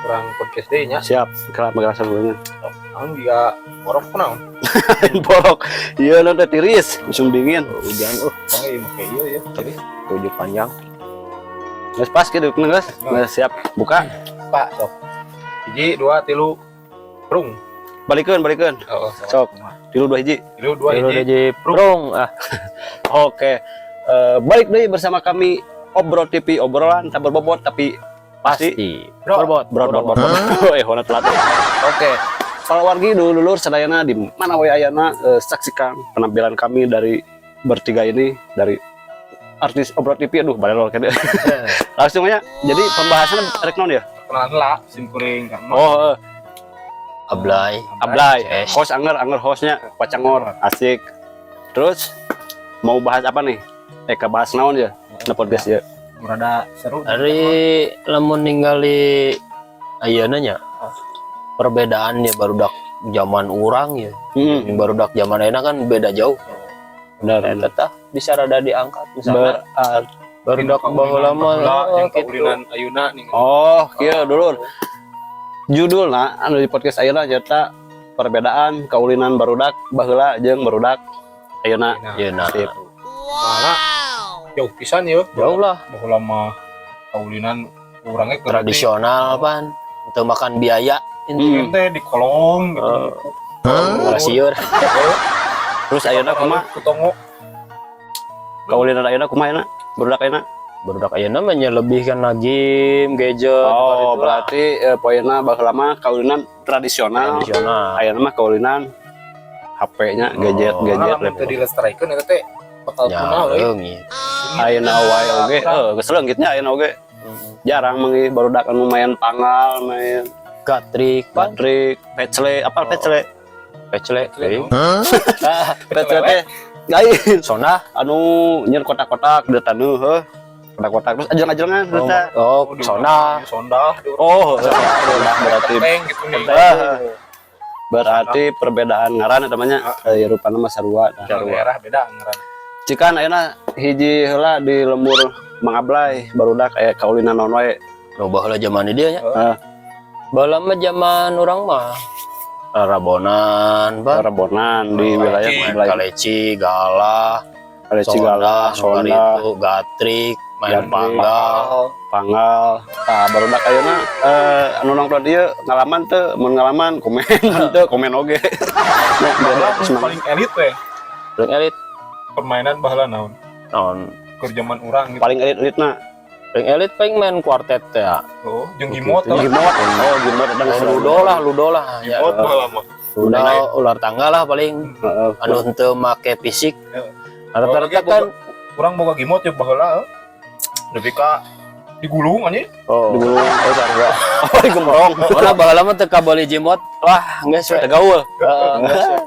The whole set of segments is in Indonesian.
kurang podcast deh nya. Siap, kerasa sebelumnya. Naon dia borok naon? Borok. Iya nanti tiris, musim dingin. Hujan panggil make ieu ya. Jadi Tujuh panjang. Geus pas gitu, geus. Geus siap. Buka. Pak sok. 1 2 3 prung. Balikeun. Sok. 3 2 hiji. 3 2 hiji prung. Oke. Balik deui bersama kami Obrol TV, obrolan tak berbobot tapi pasti Berbobot. Hona telat. Oke. Kalau wargi dulur sadayana di mana we ayana, saksikan penampilan kami dari bertiga ini dari artis Obrol TV. Aduh, balelol kene. Langsung aja. Jadi pembahasan rek naon ya? kenalan lah simkuring kan. Oh, Ablay. Ablay. Host anger hostnya Pacangor. Asik. Terus mau bahas apa nih? Bahas naon ya? Na podcast ya. Rada seru. Dari lamun ningali ayeuna nya perbedaan ya barudak zaman urang ya. Barudak zaman ayeuna kan beda jauh. Benar. Eta tah bisa rada diangkat misalnya. Barudak baheula mah yang kaulinan ayeuna nih. Oh, kieu dulur. Judulna anu di podcast ayeuna nyata perbedaan kaulinan barudak baheula jeung barudak ayeuna. Ayeuna. Mana jauh pisan ya. Jauh lah. Baheula mah kaulinan urangnya Tradisional pan. Untuk makan biaya ini teh di kolong gitu. Rasieur. Terus ayeuna kumaha? Kutongo. Kaulinan ayeuna kumaha ayeuna? Barudak ayeuna? Barudak ayeuna mah nya lebih kan game, gadget. Oh, berarti poinna baheula mah kaulinan tradisional. Ayeuna mah kaulinan HP-nya, gadget. Lamun teu dilestarikeun eta teh bakal punah we. Ayeuna wae oge, geus leungitnya ayeuna oge. Jarang mengi barudak anu main pangal, main Gatrik, pecele, apal pecele? Pecele. Pecele teh lain. Sonah Anu nyer kotak-kotak deutanu heuh. Kotak-kotak terus ajeng-ajengan terus. Oh, sonah. Oh, berarti gitu nih. berarti perbedaan ngaran namanya rupana mah sarua. Daerah beda ngaran. Cikan ayeuna hiji heula di lembur Mang Ablay barudak aya kaulinan naon wae. Nu baheula zaman dia nya. Baheula mah zaman urang mah Rabonan, di wilayah Ablay. Kaleci, Galah, Sonda, Gatrik, main pangal. Tah barudak ayeuna anu nongkrong dieu ngalaman teu, mun ngalaman komen teu komen oge. Paling elit we. Paling elit Permainan baheula naon? naon? Keur zaman urang gitu. Paling elitna. Paling elit paling main kuartet ya. Oh, jeung gimot. Gimot dan Ludo lah. Ya. Gimot baheula mah. Ular tangga lah paling anu henteu make fisik. Rata-rata kan urang boga gimot ya baheula. Lebih ka digulung anjing. digulung sarua. Digembrong. Ora baheula mah teu kabeli jimot. Wah, geus we. Tegaul. Geus.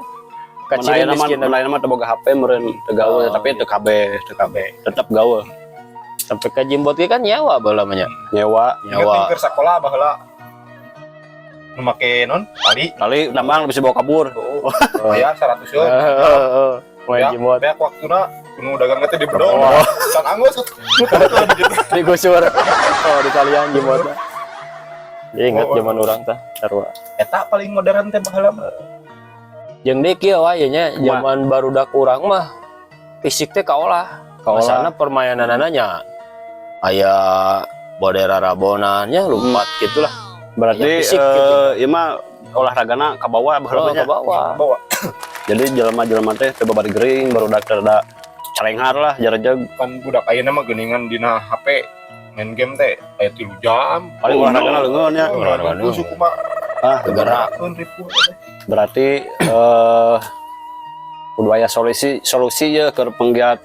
Kaciri miskin lain mah teu boga HP meureun tegaul tapi teu kabeh tetep gaul. Sampai ka jimbot ge kan nyawa baheula mah nya. Nyewa Keur sakola baheula. Nu make non kali tambang bisa bawa kabur. Bayar 100 euy. Main jimot. Beak waktuna kudu dagang teh di bedong. Kan anggus. Digusur. Di kalian jimot. Ingat zaman urang tah sarua. Eta paling modern teh baheula mah. Jeung deui kieu wae nya zaman barudak urang mah fisik teh kaolah. Kaosana permainanana nya aya bodera rabonannya lumpat gitulah. Berarti ieu mah olahragana ka bawah baheula nya. Bawa. Jadi jelema-jelema teh teu babari gering barudak teh rada carenghar lah jarajag. Kan budak ayeuna mah geuningan dina HP main game teh aya 3 jam. Paling olahragana leungeun nya. Suku mah gerakeun ripuh. Berarti kudu aya solusi ya keur penggiat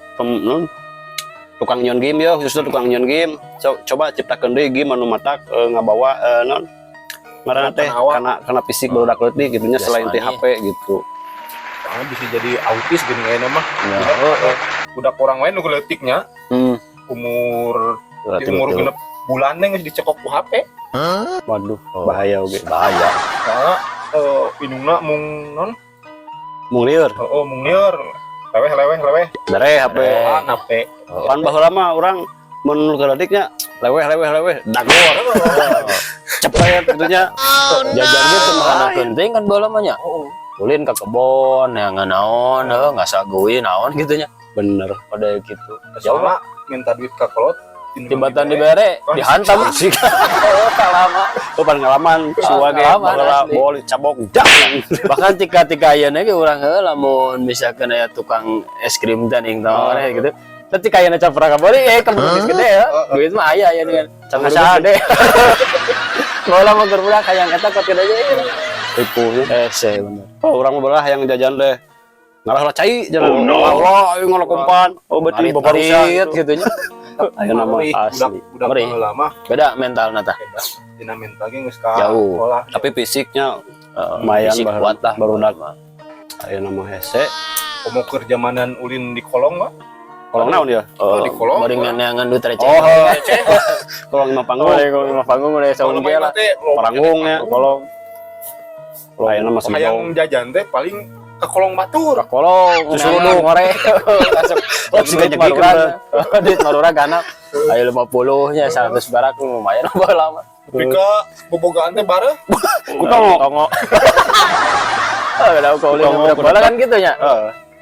tukang nyeun game ya, khususnya tukang nyeun game. Coba ciptakeun deui game anu matak ngabawa naon ngaranna teh kana fisik barudak leutik gitu nya selain ti HP gitu. Bisa jadi autis gini ayeuna mah. Budak orang lain nu leutiknya. Umur genep bulan teh geus dicekok ku HP. Waduh, bahaya oge. Bahaya. Indungna mung non Mung lieur. Mung lieur. Leweh. Dare HP. HP. Pan baheula mah urang mun leutiknya leweh dagor. cepet gitunya. Jajan gitu makanan penting kan baheula mah nya. Ulin ke kebon yang naon nggak saguin naon gitunya. Bener. Pada gitu. Soalnya minta duit ke kolot Tibatan dibere dihantam sih. Kalama. Pengalaman suage baheula bol cabok dak. Bahkan tika ayeuna ge urang heula lamun misalkan aya tukang es krim teh ning tong gitu. Tapi ayeuna can pernah kabori kebun gede ya. Duit mah aya aya dengan can sade. Baheula mah keur budak hayang eta kok tidak aja. Ripuhnya. Ese bener. Oh, urang mah hayang jajan deh. Ngalah lah cai jalan. Allah, ayo ngalokompan. Oh, berarti babarusan gitunya. Ayo nama asli. Budak lama Beda mental nata. dina mental ge geus ka Jauh. sekolah. Tapi fisiknya lumayan fisik kuat lah barudak. Ayo nama hese. Komo keur zamanan ulin di kolong mah. Kolong naon dia? Di kolong. Bari neangan duit receh. Oh, kolong lima panggung. Kolong panggung udah saung ge lah. Paranggung ya. Kolong. Ayo nama masih Hayang jajan teh paling ke kolong batur. Kolong susu ngore. Oh, si kejegi kan. Duit marura ganap. Ayo 50-nya 100 barak lumayan baheula mah. Tapi ke bobogaan teh bareh. Kutongo. Udah kau lihat bola kan gitu nya.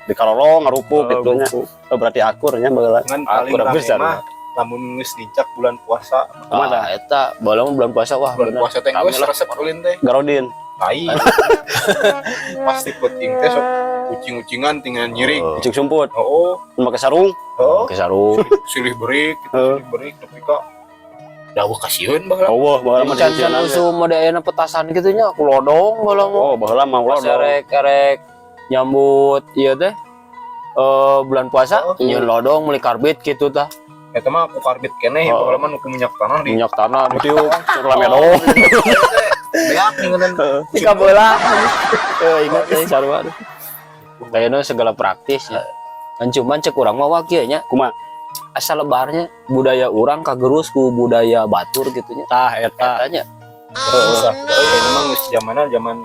Di karolong ngarupuk gitunya. Oh, berarti akurnya baheula. Kan paling Akur rame besar. mah lamun geus dicak bulan puasa. Kumaha eta bola mah bulan puasa wah Bulan puasa teh geus Rame lah. resep ulin teh. Garodin. Tai. Pasti penting teh sok ucing-ucingan tinggal nyirik. Cik sumput. Oh, Make sarung. oh. Oke sarung. Silih berik, gitu, silih berik tapi kok dawuh kasieun baheula. Allah, baheula mah Can dieunan. usu mode ayeuna petasan gitu nya aku lodong bola mah. Oh, baheula mah Pas lodong. erek nyambut ieu teh bulan puasa Oh. nyeun lodong meuli karbit gitu tah. Eta mah aku karbit keneh Oh. baheula mah nu ku minyak tanah di. Minyak tanah ditiup, rame dong. Beak ningeunan. Tika bola. Ingat teh sarua. Kayaknya segala praktis ya. Kan cuman cek urang mah wakieu nya Kumaha? asal lebarnya budaya orang kagerus ku budaya batur gitunya. Tah eta. Katanya Susah. Emang geus zaman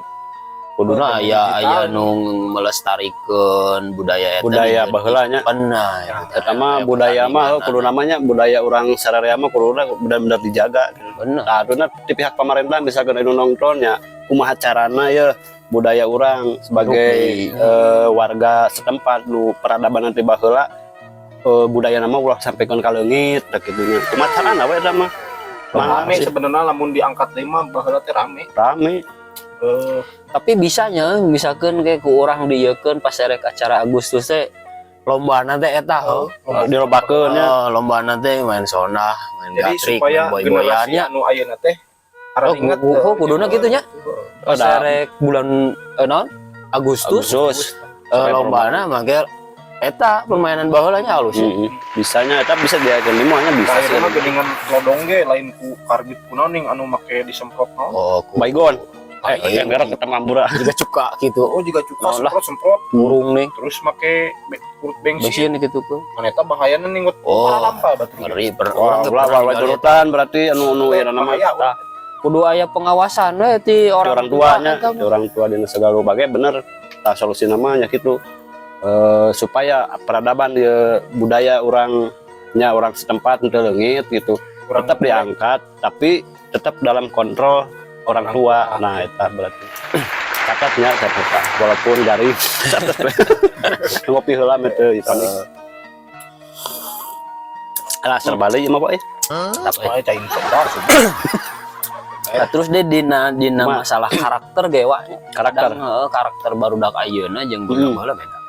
kuduna aya nu melestarikeun budaya eta. Budaya baheula nya. Benar. Eta mah budaya mah kudu namanya budaya urang sararea mah kuduna bener-bener dijaga. Bener. Nah, aduna di pihak pemerintah misalkan anu nongkrongnya kumaha carana ya budaya orang sebagai warga setempat nu peradaban nanti baheula budaya nama ulah sampaikan ka leungit da kitu nya. Kumaha carana we eta mah? rame sebenarnya lamun diangkat 5 baheula teh rame. Rame. Tapi bisanya misalkan kayak ku orang diekeun pas erek acara Agustus teh lombana teh eta Dirobakeun nya. lombana teh main sonah, main Jadi gatrik, supaya main generasi boy-boyannya. anu ayeuna teh arep inget Kuduna gitu nya. Pas Ada. erek bulan naon? Agustus lombana mangke eta permainan baheula nya halus. Bisanya eta bisa diakeun limonya bisa Bisa sih. mah geuningan lodong ge lain ku karbit kunoning anu make disemprot naon. Oh, Baygon. Iya. Merek kita mambura. juga cuka gitu. Oh juga cukup Oh, lah. semprot Burung nih. terus make urut bensin. Bensin gitu tuh. Maneta bahayana ning Oh, lampal batu. Ngeri Wah, ulah jurutan berarti anu ya nama Bahaya, kudu aya pengawasan we ti orang tuanya, di orang tua di segala bagai bener tah solusi namanya gitu. Supaya peradaban ya, budaya orangnya orang setempat untuk leungit gitu tetap diangkat tapi tetap dalam kontrol orang tua. Nah itu berarti catatnya catat walaupun garing ngopi heula teh itu lah serbalik mah Pak tapi cain sedar. Nah, terus deh dina masalah karakter gewa karakter karakter barudak ayeuna jeung budak baheula beda.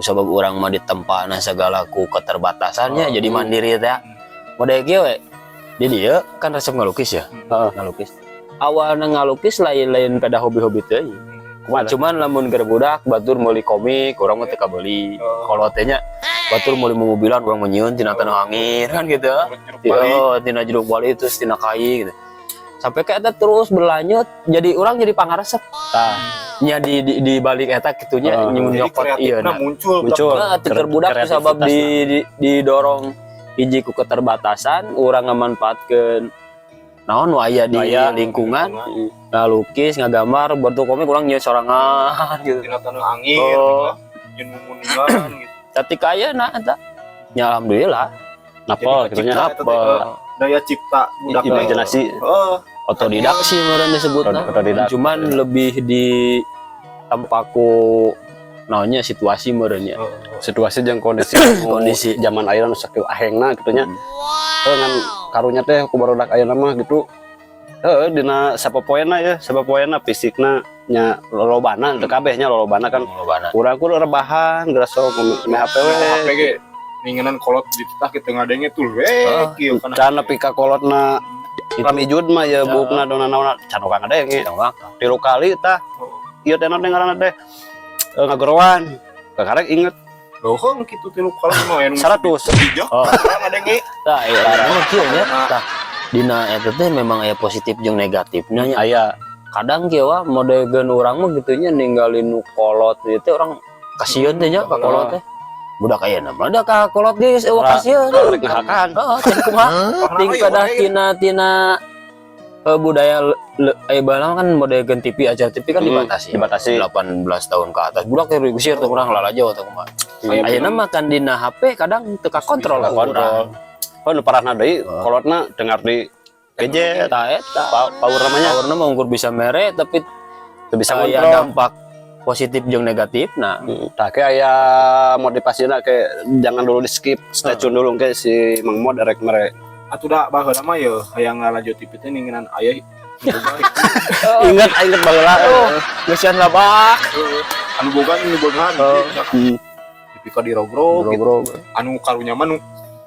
Sabab urang mah ditempana segala ku keterbatasannya jadi mandiri teh. Model kieu we. Di dieu kan resep ngalukis ya. Ngalukis. Awalna ngalukis lain-lain pada hobi-hobi teh. Cuman lamun keur budak batur meuli komik, urang mah teu kabeli. Kalau teh nya batur meuli mobilan urang menyieun tina tanah angin kan gitu. Oh, tina jeruk bali terus tina kai gitu. Sampai ke eta terus berlanjut jadi orang jadi pangaresep. Tah nya di balik eta kitunya nyokot ieu muncul nah tikeur budak sabab didorong hiji ku keterbatasan urang ngamanfaatkeun naon nu aya di lingkungan ngalukis ngagambar bentuk komik urang nyeun sorangan gitu tina tanah angin jeung mumuningan gitu. Ketika ayeuna eta nya alhamdulillah napol kitunya daya cipta budak imajinasi otodidak sih meureun disebutna. Otodidak. Cuman lebih di tampaku naonnya situasi meureunnya. Situasi jeung kondisi Kondisi. zaman ayeuna nu sakieu ahengna kitu nya. Ngan karunya teh ku barudak ayeuna mah gitu. Dina sapopoena ya, sapopoena fisikna nya lolobana teu kabeh nya lolobana kan. Lolobana. Urang ku rebahan geus sok me HP we. HP ge ningenan kolot dititah kita ngadenge tuh kieu kana. Can nepi ka kolotna Rami Jud mah ya bukna dona-dona can ka ngadenge. 3 kali tah. Ieu teh naon ngaranna teh? Ngagerowan. Kakarek inget Dohong kitu 3 kali mah anu 100. Oh. ngadenge. Tah mah kieu nya. Tah dina eta teh memang aya positif jeung negatifnya nya. Aya Kadang kieu wah modegeun urang mah kitu nya ninggalin nu kolot ieu teh urang kasieun teh nya ka kolot teh. Budak ayeuna mah da ka kolot geus eueuh kasieun. rek ngahakan. Heeh, can kumaha? Ting kadah tina budaya baheula kan modegeun TV acara TV kan dibatasi. 18 tahun ke atas. Budak teh diusir teh urang lalajo teh kumaha. Ayeuna mah kan dina HP kadang teu ka kontrol ka urang. Oh nu parahna deui kolotna dengar di gadget. Eta Power namanya. powerna mah ungkur bisa mere tapi Teu bisa aya kontrol. dampak positif jeung negatif. Nah, Tah ke aya motivasina ke jangan dulu di skip, stay tune dulu ke si Mang Mod rek mere. Atuh da baheula mah ye hayang ngalanjut TV teh ningenan aya Ingat baheula. geusieun labak. anu boga TV ka dirogrog gitu. Anu karunya mah nu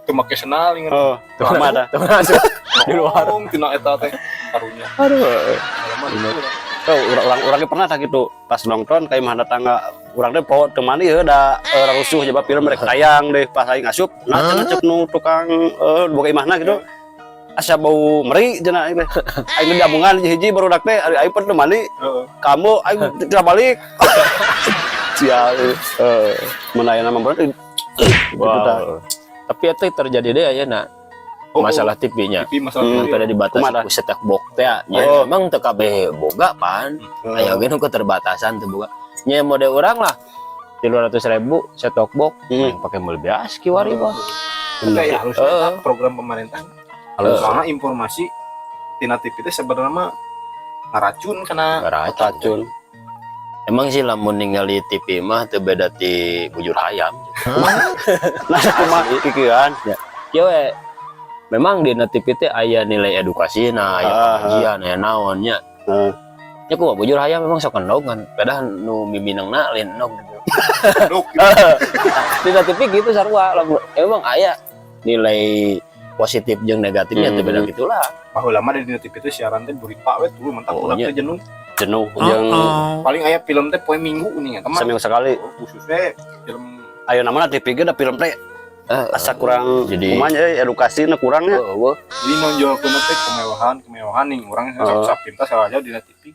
teu make senal inget. Oh, teu ada. Di luar. Tina eta teh karunya. Orang pernah tak gitu pas nonton kayak mana tangga orang deh bawa teman ya ada rusuh coba film mereka tayang deh pas aing ngasup nah ngecek nu tukang boga imahna gitu asa bau meri cenah aing teh aing gabungan hiji baru dak teh aing pun temani kamu aing tidak balik sial menayana memberat Wow. Tapi itu terjadi deh ayeuna. Masalah TV-nya. TV masalah Pada dibatasi ku set-top box teh nya. Emang teu kabeh boga pan. Aya ge nu keterbatasan teu boga. Nya mode urang lah 300.000 set-top box yang pakai mobil beas kiwari mah. ya harus ada program pemerintah. Soalnya informasi tina TV teh sebenarnya mah ngaracun kana racun. Emang sih lamun ningali TV mah teu beda ti bujur ayam. Nah kumaha pikiran ya. Kieu we memang di TV teh aya nilai edukasi aya pengajian aya naonnya. Nya kumaha bujur hayam memang sok endog kan. Padahal nu miminangna lain endog gitu. Di TV gitu sarua emang aya nilai positif jeung negatifnya teh beda gitulah. Baheula mah di TV teh siaran teh berita we tuh mentak ulah teh jenuh jeung paling aya film teh poe Minggu nih teman. seminggu sekali. Khususnya film Ayeuna mah TV ge da film teh asa kurang jadi kumanya edukasi na kurangnya. Jadi nonjolkeun teh kemewahan nih urang sak pintas saja di TV.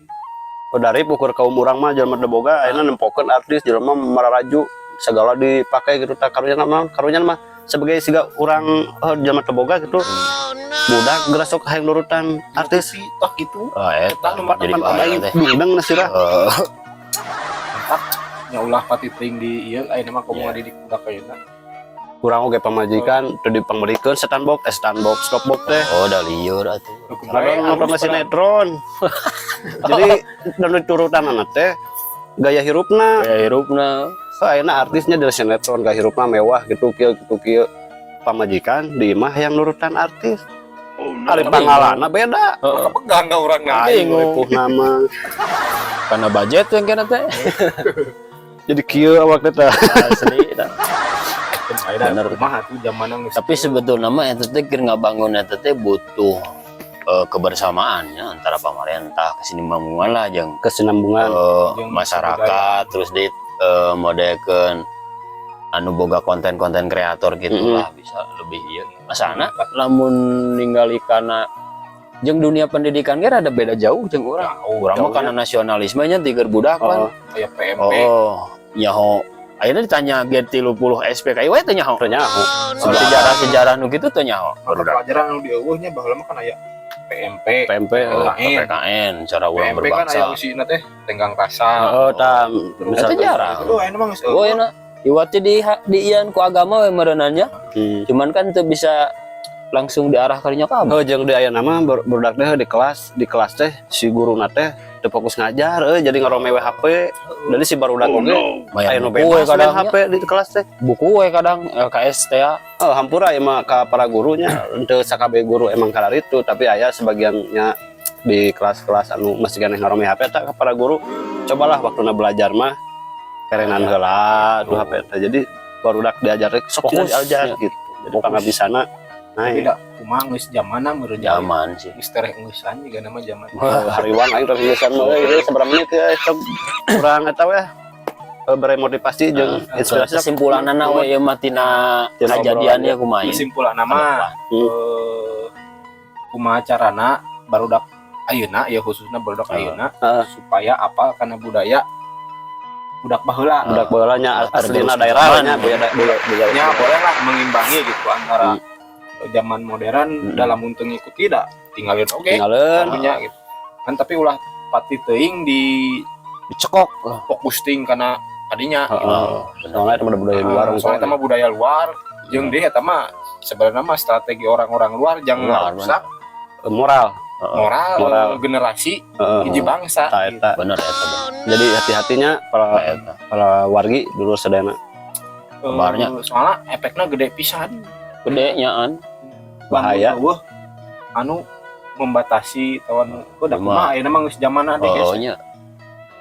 Dari ukur kaum urang mah jelema teu boga ayeuna nempokeun artis jelema mararaju segala dipakai gitu tak karunya mah sebagai siga urang jelema teu boga gitu. Mudah geura sok hayang nurutan artis tak gitu. Eta jadi aing bindeng na sirah. Mantap nya ulah pati teuing di ieu ayeuna mah komo ngadidik budak ayeuna. Kurang oge pamajikan teu dipangberikeun standbox stopbox teh. Oh da lieur atuh. Karena nonton sinetron. Jadi dan turutan teh gaya hirupna. Ayeuna artisnya dari sinetron gaya hirupna mewah gitu kieu pamajikan di imah yang nurutan artis. Ari pangalana beda. Pegang ka urang Bingung. Nama Karena budget yang kena teh. jadi kieu awak teh. Asli dah. Bener mah atuh zaman Tapi sebetulnya mah eta teh keur ngabangun eta teh butuh kebersamaannya antara pemerintah kesinambungan lah jeung kesinambungan masyarakat terus di modekeun anu boga konten-konten kreator gitulah bisa lebih ieu. Masana lamun ningali kana jeung dunia pendidikan ge rada beda jauh jeung urang. Urang mah kana nasionalismenya tiger budak kan. Aya PMP. Nyaho ayeuna ditanya G30 SPKI we teu nyaho. Sejarah-sejarah nu kitu teu nyaho. Pelajaran anu dieuweuhnya baheula mah kan aya PMP, PKN cara urang PMP kan aya berbangsa. usina teh tenggang rasa. Eta jarang. Itu ayeuna mah geus Oh enak. Iwati di ian ku agama we meureunannya. Cuman kan teu bisa langsung diarah kalinya kabeh. Jeung di aya nama budak teh di kelas teh si guruna teh teu fokus ngajar jadi ngarome HP. Jadi si barudak oge aya nu bebas main HP di kelas teh. Buku we kadang LKS teh ya. Hampura emang ka para gurunya teu sakabe guru emang kalar itu, tapi aya sebagiannya di kelas-kelas anu masih keneh ngarome HP eta ka para guru. Cobalah waktuna belajar mah kerenan heula nu HP teh. Jadi barudak diajar sok diajar gitu. Jadi pangabisana naik. Tidak kumaha geus zamanna meureun Zaman sih. Istereh ngeusan juga nama zaman. Hariwan aing rek ngeusan mah ieu sabaraha menit ya kurang eta we beremotivasi jeung inspirasi. Kesimpulanana we ieu mah tina kajadian ya kumaha. Kesimpulan nama kumaha carana barudak ayeuna ya khususnya barudak ayeuna supaya apal kana budaya budak baheula. Budak baheulanya aslina daerahnya budaya boleh lah mengimbangi gitu antara zaman modern dalam untuk ngikuti dah tinggalin punya gitu kan, tapi ulah pati teuing dicekok fokus ting karena tadinya soalnya itu budaya luar, soalnya itu budaya luar jeung dia eta mah sebenarnya mah strategi orang-orang luar jangan rusak moral generasi hiji bangsa gitu. Bener eta. Jadi hati-hatinya para wargi dulu sedana kabarnya soalnya efeknya gede pisan, gede nyaan bahaya anu membatasi tawan udah kumaha ayeuna mah geus zamanna deh guys.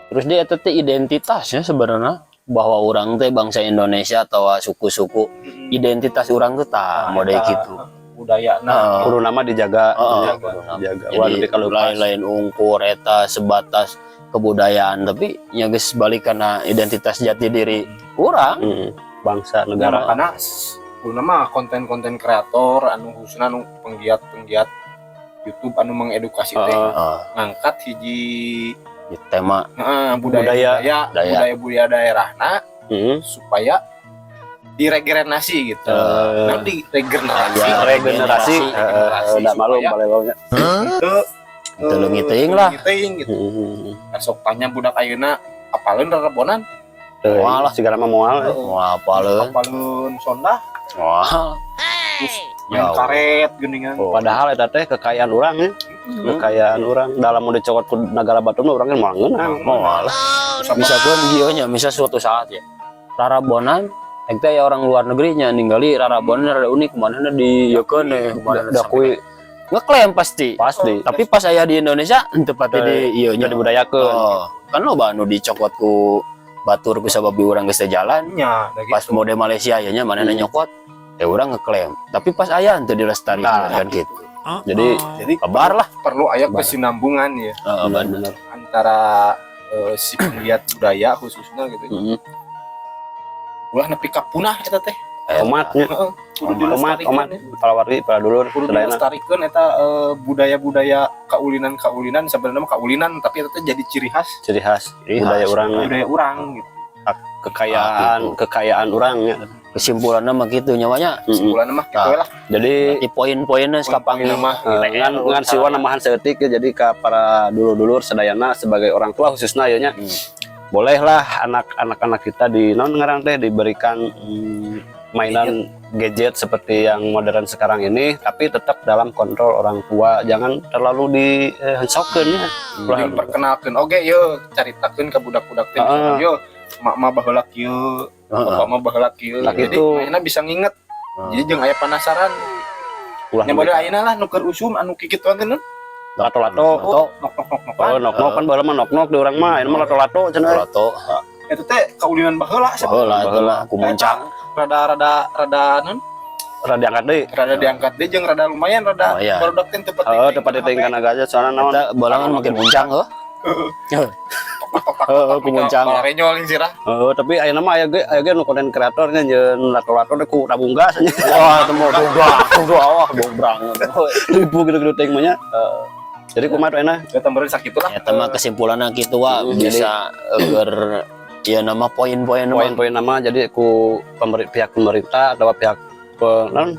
Terus dia eta teh identitasnya sebenarnya bahwa orang teh bangsa Indonesia atau suku-suku identitas orang teh tah mode kitu. Budayana kudu nama dijaga. Jadi kalau lain-lain ungkur eta sebatas kebudayaan tapi nya geus balik kana identitas jati diri urang bangsa negara. Karena nama konten-konten kreator anu khususna anu penggiat YouTube anu mengedukasi teh ngangkat hiji tema budaya daerahna supaya diregenerasi gitu. Nanti regenerasi enggak malu balewanya. Teu ngiteuing lah. Gitu. Sok tanya budak ayeuna apaleun rerebonan? Walah segala mah moal. Apaleun sondah? Wah. Main karet geuningan. Padahal eta teh kekayaan urang ya. Kekayaan urang dalam mode cokot ku negara Batum urang moal ngeunang. Moal. Misalkan ieu nya misal suatu saat ya. Rarabonan eta ya orang luar negerinya ninggali rarabonan rada unik manehna di ieu keuneh da kuy ngeklaim pasti. Tapi pas aya di Indonesia teu pati di ieu nya dibudayakeun. Kan loba anu dicokot ku batur ku sababi urang geus teh jalan. Pas mode Malaysia aya nya manehna nyokot urang ngeklaim. Tapi pas aya teu dilestarikan kan gitu. Jadi kabar lah perlu aya kesinambungan ya. Benar. Antara si penggiat budaya khususnya gitu. Ulah nepi ka punah eta teh. Omatnya. Omat para wargi para dulur kudu dilestarikeun eta budaya-budaya kaulinan sebenarnya mah kaulinan tapi eta teh jadi ciri khas budaya urang gitu. Kekayaan urangnya. Kesimpulannya mah gitu nyawanya. Kesimpulannya mah gitu lah. Jadi di poin-poinnya sekapang mah ngan siwa namahan seeutik ya, jadi ka para dulur-dulur sedayana sebagai orang tua khususna ieu nya. Bolehlah anak-anak kita di non ngarang teh diberikan mainan gadget seperti yang modern sekarang ini, tapi tetap dalam kontrol orang tua, jangan terlalu dihensaukeun ya. Perkenalkeun oge yeuh caritakeun ka budak-budak teh yeuh mak baheula kieu, bapak mah baheula kieu. Jadi ayeuna bisa nginget. Jadi jeung aya penasaran. Nya bade ayeuna lah nu keur usum anu kikituan teh lato-lato nok kan baheula mah nok di urang mah anu mah lato-lato cenah. Lato. Eta teh kaulinan baheula baheula ku muncang. Rada non rada diangkat deui jeung rada lumayan barudak teh teu pati teuing kana gajah soalna naon eta bolangan makin muncang ku muncang renyol sirah. Tapi ayeuna mah aya ge nu konten kreatornya jeung lato-lato teh ku tabung gas nya. Wah teu mau awah bombrang. Ribu gitu teuing mah nya. Jadi kumaha enak eta meureun sakitulah. Eta mah kesimpulanna kitu wa bisa ya nama poin-poin nama jadi ku pihak pemerintah atau pihak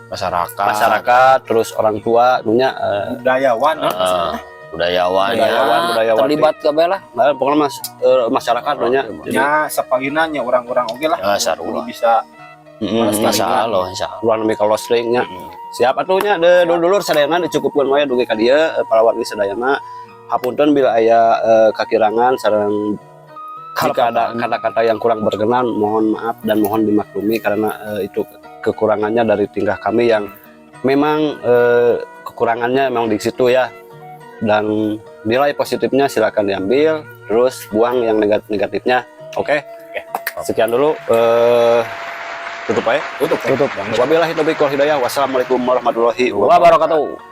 masyarakat terus orang tua nunya budayawan terlibat kabeh lah pokoknya masyarakat nunya nya sapalinanya orang-orang oge lah sarua bisa Insya Allah. Ruang demi kalostringnya. Siap atunya dulur sadayana dicukupkeun wae dugi ka dieu para wargi sadayana. Hapunten bila aya kakirangan sareng jika ada kata-kata yang kurang berkenan, mohon maaf dan mohon dimaklumi karena itu kekurangannya dari tingkah kami yang memang kekurangannya memang di situ ya. Dan nilai positifnya silakan diambil, terus buang yang negatifnya. Oke. Sekian dulu. Tutup aja. Tutup. Wabillahi taufiq wal hidayah. Wassalamualaikum warahmatullahi wabarakatuh.